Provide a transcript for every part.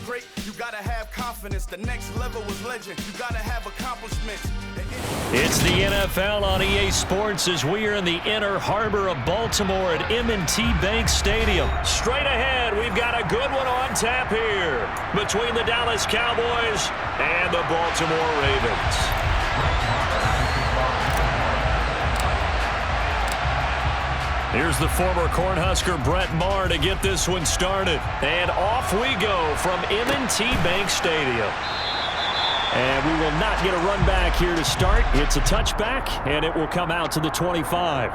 great, you gotta have confidence. The next level was legend. You gotta have accomplishments. It's the NFL on EA Sports as we are in the inner harbor of Baltimore at M&T Bank Stadium. Straight ahead, we've got a good one on tap here between the Dallas Cowboys and the Baltimore Ravens. Here's the former Cornhusker Brett Maher to get this one started. And off we go from M&T Bank Stadium. And we will not get a run back here to start. It's a touchback, and it will come out to the 25.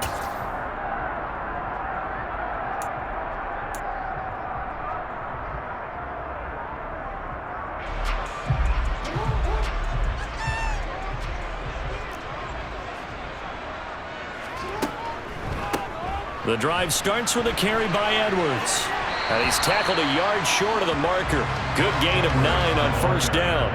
The drive starts with a carry by Edwards. And he's tackled a yard short of the marker. Good gain of 9 on first down.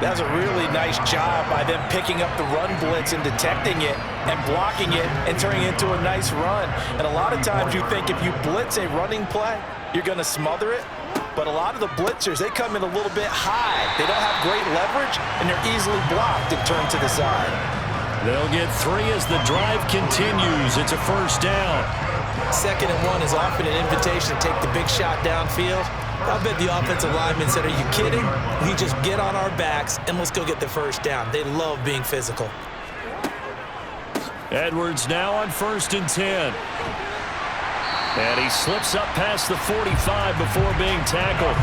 That's a really nice job by them picking up the run blitz and detecting it and blocking it and turning it into a nice run. And a lot of times you think if you blitz a running play, you're going to smother it. But a lot of the blitzers, they come in a little bit high. They don't have great leverage, and they're easily blocked and turned to the side. They'll get 3 as the drive continues. It's a first down. 2nd and 1 is often an invitation to take the big shot downfield. I bet the offensive lineman said, are you kidding? We just get on our backs and let's go get the first down. They love being physical. Edwards now on 1st and 10. And he slips up past the 45 before being tackled.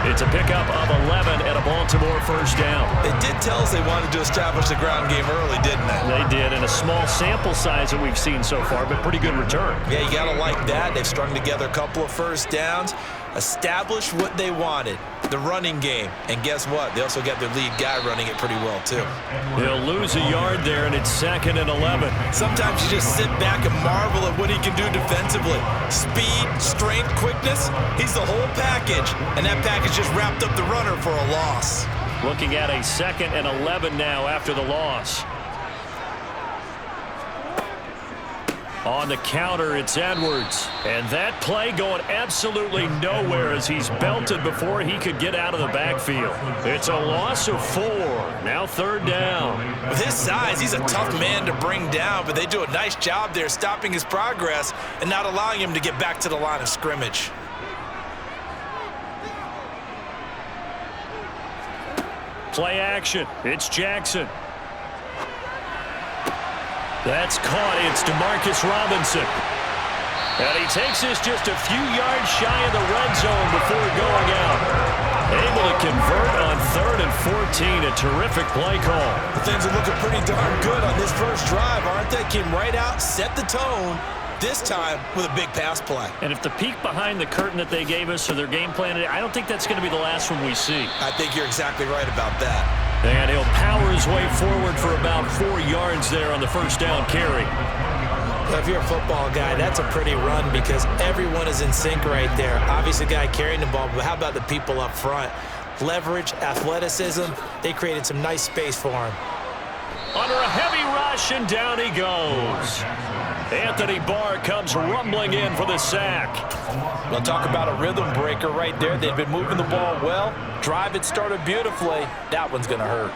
It's a pickup of 11 and a Baltimore first down. They did tell us they wanted to establish the ground game early, didn't they? They did, in a small sample size that we've seen so far, but pretty good return. Yeah, you got to like that. They've strung together a couple of first downs, established what they wanted, the running game. And guess what? They also got their lead guy running it pretty well, too. He'll lose a yard there, and it's 2nd and 11. Sometimes you just sit back and marvel at what he can do defensively. Speed, strength, quickness, he's the whole package. And that package just wrapped up the runner for a loss. Looking at a 2nd and 11 now after the loss. On the counter, it's Edwards. And that play going absolutely nowhere as he's belted before he could get out of the backfield. It's a loss of 4. Now 3rd down. With his size, he's a tough man to bring down, but they do a nice job there stopping his progress and not allowing him to get back to the line of scrimmage. Play action. It's Jackson. That's caught. It's DeMarcus Robinson. And he takes this just a few yards shy of the red zone before going out. Able to convert on 3rd and 14. A terrific play call. Things are looking pretty darn good on this first drive, aren't they? Came right out, set the tone, this time with a big pass play. And if the peek behind the curtain that they gave us or their game plan, I don't think that's going to be the last one we see. I think you're exactly right about that. And he'll power his way forward for about 4 yards there on the first down carry. Well, if you're a football guy, that's a pretty run because everyone is in sync right there. Obviously, the guy carrying the ball, but how about the people up front? Leverage, athleticism, they created some nice space for him. Under a heavy rush, and down he goes. Anthony Barr comes rumbling in for the sack. We'll talk about a rhythm breaker right there. They've been moving the ball well. Drive it started beautifully. That one's going to hurt.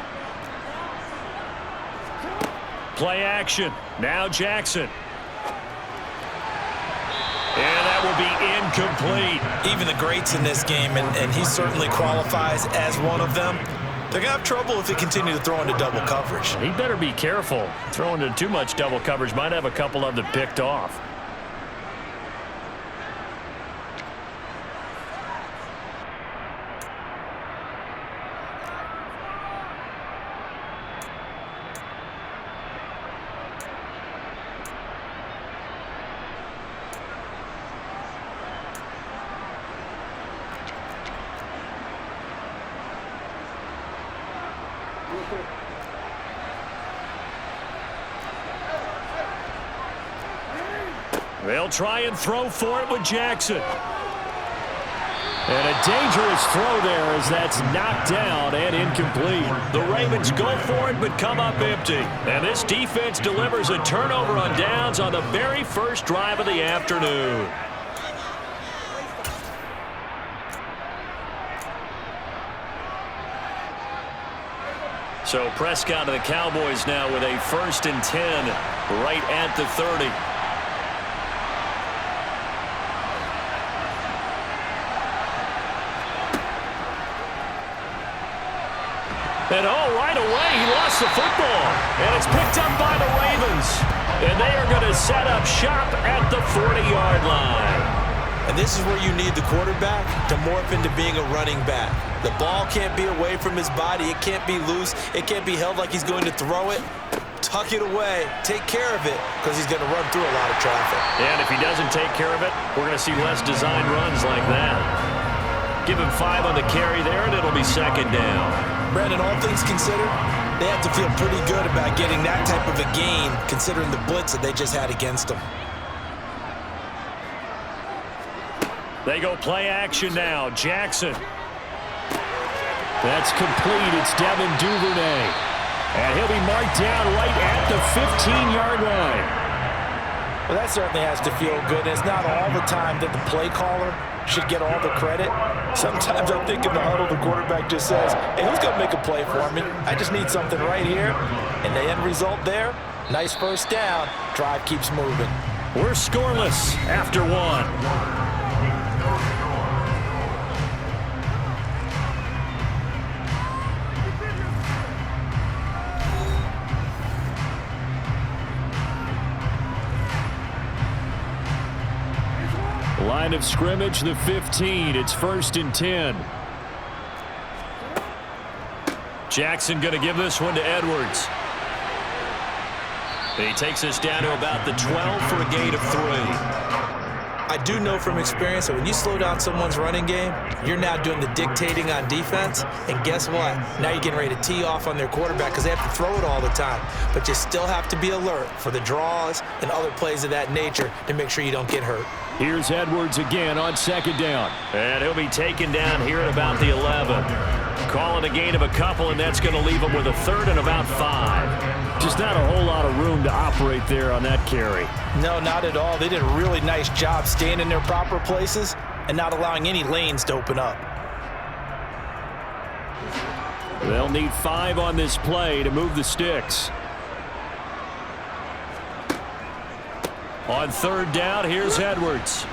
Play action. Now Jackson. And that will be incomplete. Even the greats in this game, and he certainly qualifies as one of them, they're going to have trouble if they continue to throw into double coverage. He better be careful. Throwing into too much double coverage might have a couple of them picked off. They'll try and throw for it with Jackson. And a dangerous throw there as that's knocked down and incomplete. The Ravens go for it but come up empty. And this defense delivers a turnover on downs on the very first drive of the afternoon. So Prescott of the Cowboys now with a 1st and 10 right at the 30. And right away he lost the football. And it's picked up by the Ravens. And they are going to set up shop at the 40-yard line. And this is where you need the quarterback to morph into being a running back. The ball can't be away from his body. It can't be loose. It can't be held like he's going to throw it. Tuck it away. Take care of it because he's going to run through a lot of traffic. And if he doesn't take care of it, we're going to see less design runs like that. Give him 5 on the carry there, and it'll be 2nd down. Brandon, all things considered, they have to feel pretty good about getting that type of a gain considering the blitz that they just had against them. They go play action now. Jackson. That's complete. It's Devin Duvernay. And he'll be marked down right at the 15-yard line. Well, that certainly has to feel good. It's not all the time that the play caller should get all the credit. Sometimes I think in the huddle, the quarterback just says, hey, who's going to make a play for me? I just need something right here. And the end result there, nice 1st down. Drive keeps moving. We're scoreless after 1. Line of scrimmage, the 15. It's 1st and 10. Jackson going to give this one to Edwards. He takes us down to about the 12 for a gain of 3. I do know from experience that when you slow down someone's running game, you're now doing the dictating on defense. And guess what? Now you're getting ready to tee off on their quarterback because they have to throw it all the time. But you still have to be alert for the draws and other plays of that nature to make sure you don't get hurt. Here's Edwards again on 2nd down. And he'll be taken down here at about the 11. Calling a gain of a couple, and that's going to leave him with a 3rd and about 5. Just not a whole lot of room to operate there on that carry. No, not at all. They did a really nice job staying in their proper places and not allowing any lanes to open up. They'll need 5 on this play to move the sticks. On 3rd down, here's Edwards.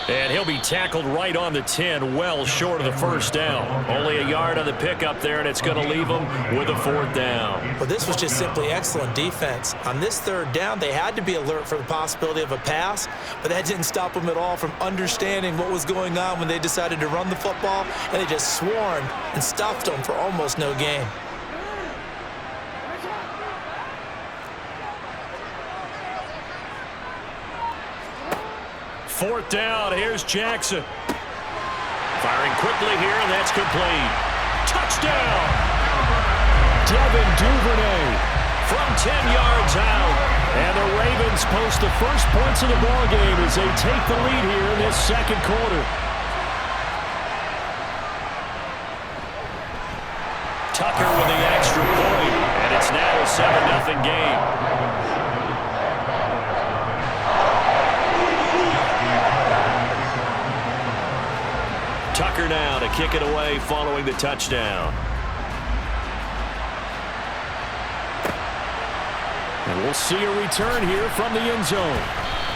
And he'll be tackled right on the 10, well short of the 1st down. Only a yard on the pickup there, and it's going to leave him with a 4th down. Well, this was just simply excellent defense. On this 3rd down, they had to be alert for the possibility of a pass, but that didn't stop them at all from understanding what was going on when they decided to run the football, and they just swarmed and stuffed them for almost no gain. Fourth down, here's Jackson. Firing quickly here, and that's complete. Touchdown! Devin Duvernay from 10 yards out. And the Ravens post the first points of the ballgame as they take the lead here in this 2nd quarter. Tucker with the extra point, and it's now a 7-0 game. Tucker now to kick it away following the touchdown. And we'll see a return here from the end zone.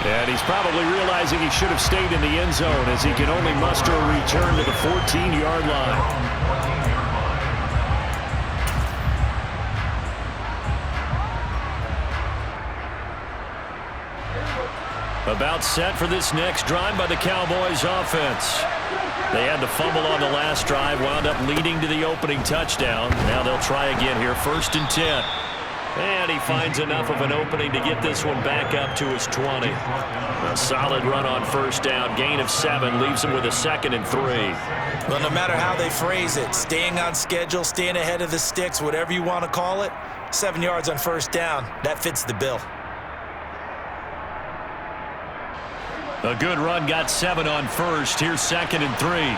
And he's probably realizing he should have stayed in the end zone as he can only muster a return to the 14-yard line. About set for this next drive by the Cowboys offense. They had the fumble on the last drive, wound up leading to the opening touchdown. Now they'll try again here, 1st and 10. And he finds enough of an opening to get this one back up to his 20. A solid run on 1st down, gain of 7, leaves him with a 2nd and 3. Well, no matter how they phrase it, staying on schedule, staying ahead of the sticks, whatever you want to call it, 7 yards on 1st down, that fits the bill. A good run, got 7 on 1st. Here's 2nd and 3.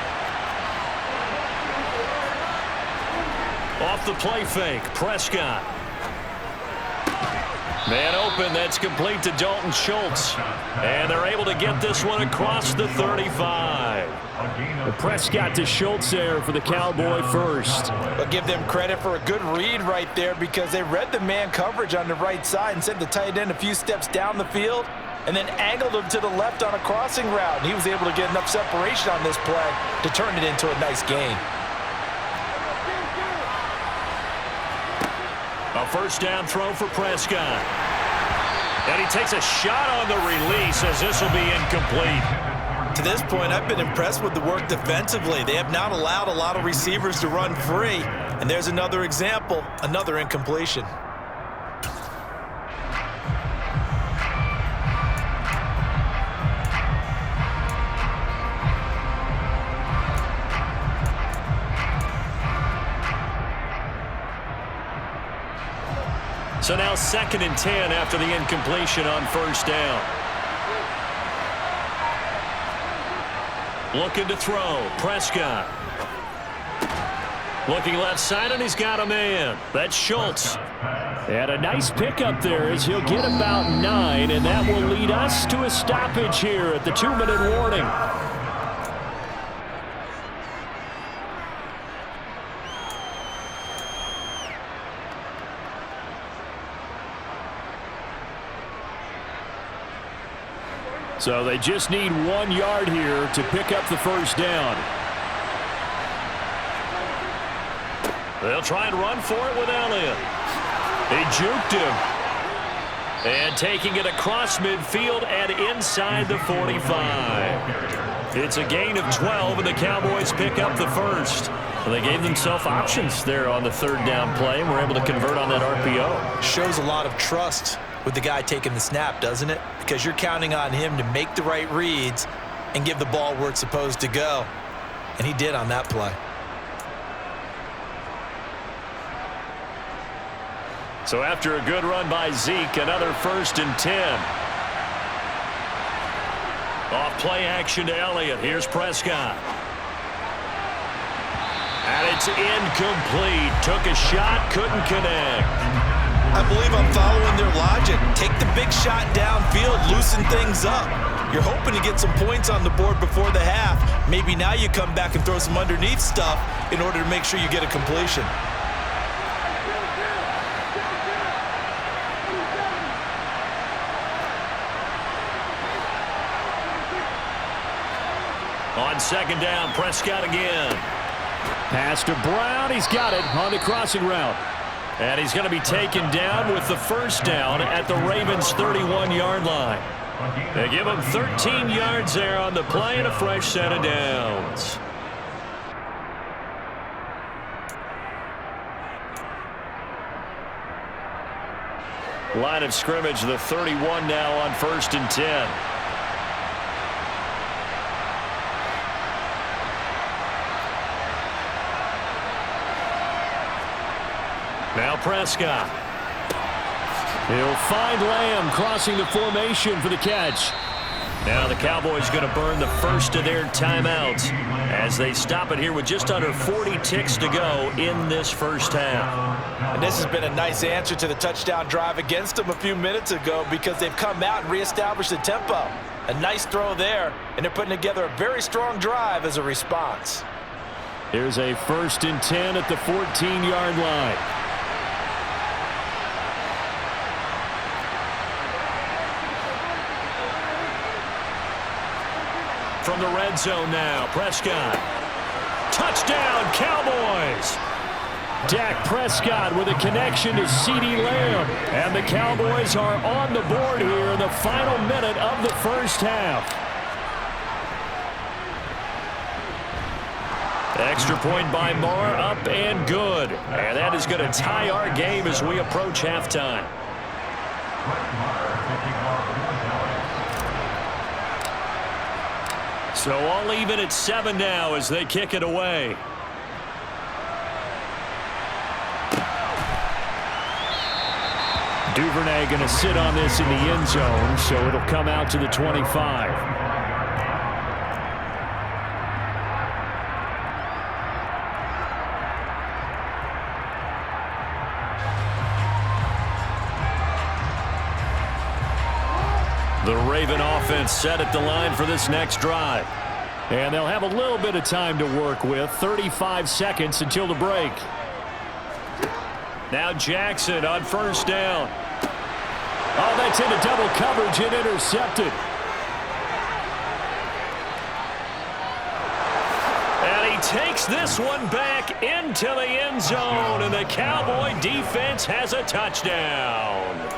Off the play fake, Prescott. Man open, that's complete to Dalton Schultz. And they're able to get this one across the 35. Prescott to Schultz there for the Cowboy first. I'll give them credit for a good read right there because they read the man coverage on the right side and sent the tight end a few steps down the field and then angled him to the left on a crossing route. And he was able to get enough separation on this play to turn it into a nice gain. A first down throw for Prescott. And he takes a shot on the release as this will be incomplete. To this point, I've been impressed with the work defensively. They have not allowed a lot of receivers to run free. And there's another example, another incompletion. So now 2nd and 10 after the incompletion on first down. Looking to throw. Prescott. Looking left side, and he's got a man. That's Schultz. And a nice pickup there as he'll get about 9, and that will lead us to a stoppage here at the 2-minute warning. So they just need 1 yard here to pick up the first down. They'll try and run for it with Elliott. They juked him. And taking it across midfield and inside the 45. It's a gain of 12, and the Cowboys pick up the first. Well, they gave themselves options there on the 3rd down play, and were able to convert on that RPO. Shows a lot of trust with the guy taking the snap, doesn't it? Because you're counting on him to make the right reads and give the ball where it's supposed to go. And he did on that play. So after a good run by Zeke, another 1st and 10. Off play action to Elliott. Here's Prescott. And it's incomplete. Took a shot, couldn't connect. I believe I'm following their logic. Take the big shot downfield, loosen things up. You're hoping to get some points on the board before the half. Maybe now you come back and throw some underneath stuff in order to make sure you get a completion. On 2nd down, Prescott again. Pass to Brown. He's got it on the crossing route. And he's going to be taken down with the first down at the Ravens' 31-yard line. They give him 13 yards there on the play and a fresh set of downs. Line of scrimmage, the 31 now on 1st and 10. Now Prescott. He'll find Lamb crossing the formation for the catch. Now the Cowboys going to burn the first of their timeouts as they stop it here with just under 40 ticks to go in this first half. And this has been a nice answer to the touchdown drive against them a few minutes ago because they've come out and reestablished the tempo. A nice throw there, and they're putting together a very strong drive as a response. Here's a 1st and 10 at the 14-yard line. From the red zone now, Prescott. Touchdown, Cowboys! Dak Prescott with a connection to CeeDee Lamb. And the Cowboys are on the board here in the final minute of the first half. Extra point by Marr, up and good. And that is going to tie our game as we approach halftime. So all even at 7 now as they kick it away. Duvernay going to sit on this in the end zone, so it'll come out to the 25. The Raven offense set at the line for this next drive. And they'll have a little bit of time to work with, 35 seconds until the break. Now Jackson on first down. Oh, that's into double coverage and intercepted. And he takes this one back into the end zone, and the Cowboy defense has a touchdown.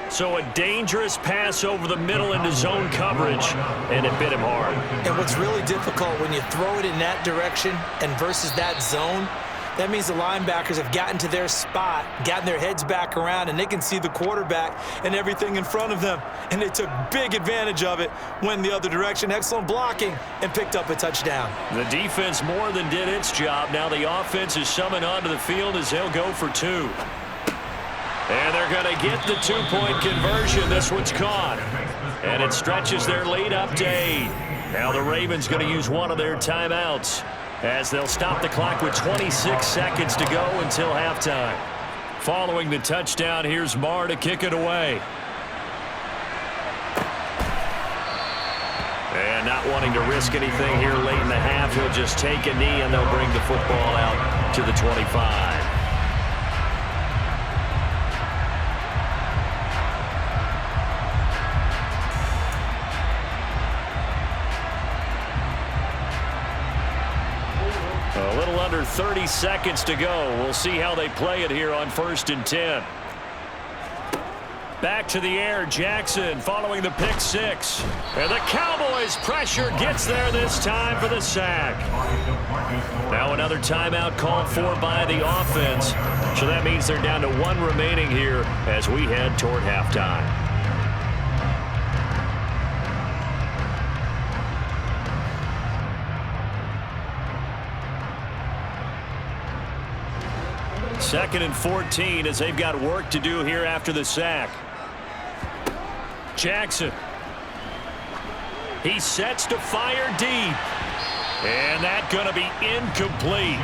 So a dangerous pass over the middle into zone coverage, and it bit him hard. And what's really difficult when you throw it in that direction and versus that zone, that means the linebackers have gotten to their spot, gotten their heads back around, and they can see the quarterback and everything in front of them. And they took big advantage of it, went the other direction, excellent blocking, and picked up a touchdown. The defense more than did its job. Now the offense is summoned onto the field as they'll go for two. And they're going to get the two-point conversion. This one's caught. And it stretches their lead up to 8. Now the Ravens going to use one of their timeouts as they'll stop the clock with 26 seconds to go until halftime. Following the touchdown, here's Marr to kick it away. And not wanting to risk anything here late in the half, he'll just take a knee and they'll bring the football out to the 25. A little under 30 seconds to go. We'll see how they play it here on 1st and 10. Back to the air, Jackson following the pick six. And the Cowboys' pressure gets there this time for the sack. Now another timeout called for by the offense. So that means they're down to one remaining here as we head toward halftime. Second and 14 as they've got work to do here after the sack. Jackson. He sets to fire deep. And that's going to be incomplete.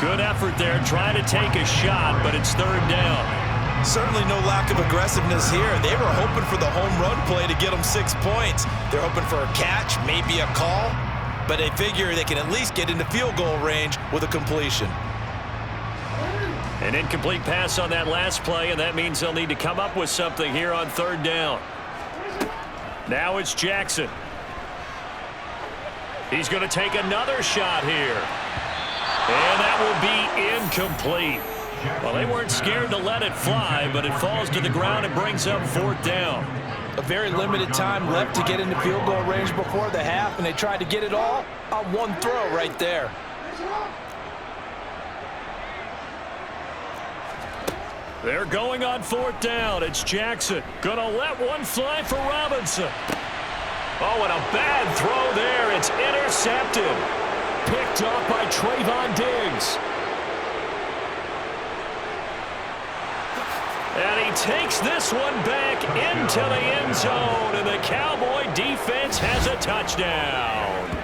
Good effort there trying to take a shot, but it's third down. Certainly no lack of aggressiveness here. They were hoping for the home run play to get them 6 points. They're hoping for a catch, maybe a call, but they figure they can at least get into field goal range with a completion. An incomplete pass on that last play, and that means they'll need to come up with something here on third down. Now it's Jackson. He's going to take another shot here. And that will be incomplete. Well, they weren't scared to let it fly, but it falls to the ground and brings up fourth down. A very limited time left to get into field goal range before the half, and they tried to get it all on one throw right there. They're going on fourth down. It's Jackson. Gonna let one fly for Robinson. Oh, and a bad throw there. It's intercepted. Picked up by Trayvon Diggs. And he takes this one back into the end zone, and the Cowboy defense has a touchdown.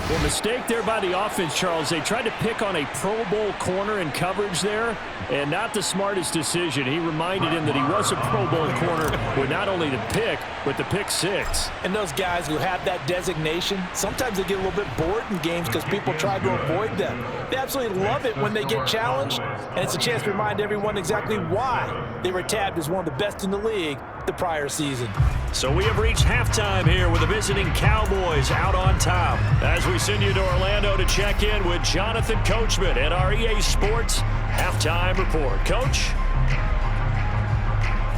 Well, mistake there by the offense, Charles. They tried to pick on a Pro Bowl corner in coverage there, and not the smartest decision. He reminded him that he was a Pro Bowl corner with not only the pick, but the pick six. And those guys who have that designation, sometimes they get a little bit bored in games because people try to avoid them. They absolutely love it when they get challenged, and it's a chance to remind everyone exactly why they were tabbed as one of the best in the league the prior season. So we have reached halftime here with the visiting Cowboys out on top. As we send you to Orlando to check in with Jonathan Coachman at our EA Sports Halftime Report. Coach?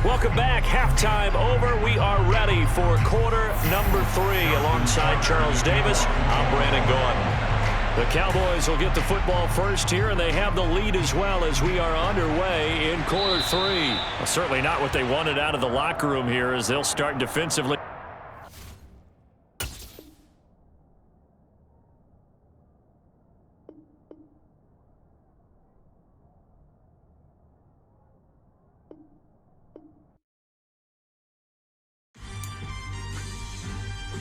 Welcome back. Halftime over. We are ready for quarter number 3. Alongside Charles Davis, I'm Brandon Gordon. The Cowboys will get the football first here, and they have the lead as well as we are underway in quarter 3. Well, certainly not what they wanted out of the locker room here as they'll start defensively.